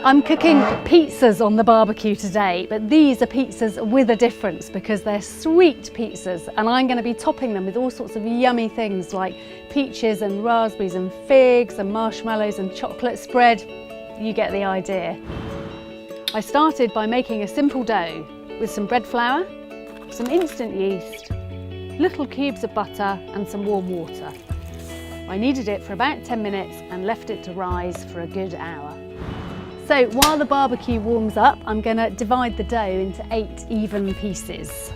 I'm cooking pizzas on the barbecue today, but these are pizzas with a difference because they're sweet pizzas, and I'm going to be topping them with all sorts of yummy things like peaches and raspberries and figs and marshmallows and chocolate spread. You get the idea. I started by making a simple dough with some bread flour, some instant yeast, little cubes of butter and some warm water. I kneaded it for about 10 minutes and left it to rise for a good hour. So while the barbecue warms up, I'm going to divide the dough into 8 even pieces.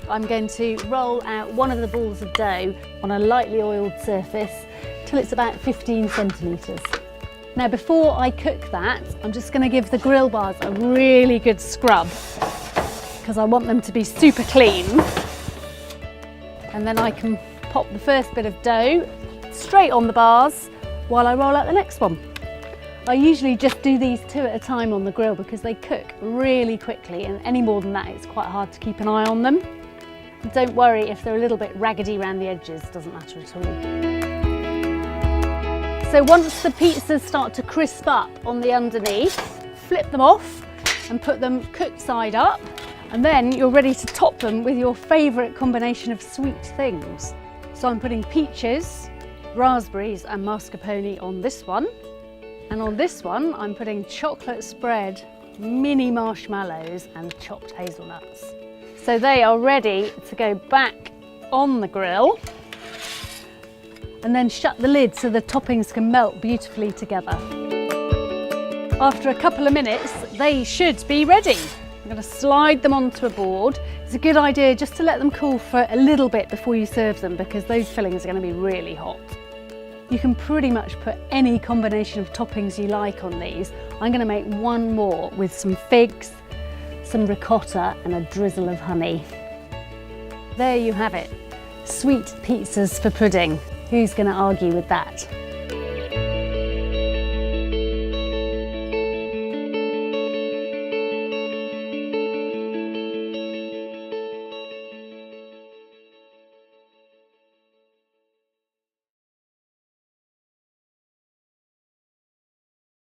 I'm going to roll out one of the balls of dough on a lightly oiled surface till it's about 15 centimetres. Now before I cook that, I'm just going to give the grill bars a really good scrub because I want them to be super clean. And then I can pop the first bit of dough straight on the bars while I roll out the next one. I usually just do these 2 at a time on the grill because they cook really quickly, and any more than that it's quite hard to keep an eye on them. And don't worry if they're a little bit raggedy around the edges, doesn't matter at all. So once the pizzas start to crisp up on the underneath, flip them off and put them cooked side up, and then you're ready to top them with your favourite combination of sweet things. So I'm putting peaches, raspberries and mascarpone on this one. And on this one, I'm putting chocolate spread, mini marshmallows and chopped hazelnuts. So they are ready to go back on the grill and then shut the lid so the toppings can melt beautifully together. After a couple of minutes, they should be ready. I'm going to slide them onto a board. It's a good idea just to let them cool for a little bit before you serve them because those fillings are going to be really hot. You can pretty much put any combination of toppings you like on these. I'm going to make one more with some figs, some ricotta and a drizzle of honey. There you have it. Sweet pizzas for pudding. Who's going to argue with that?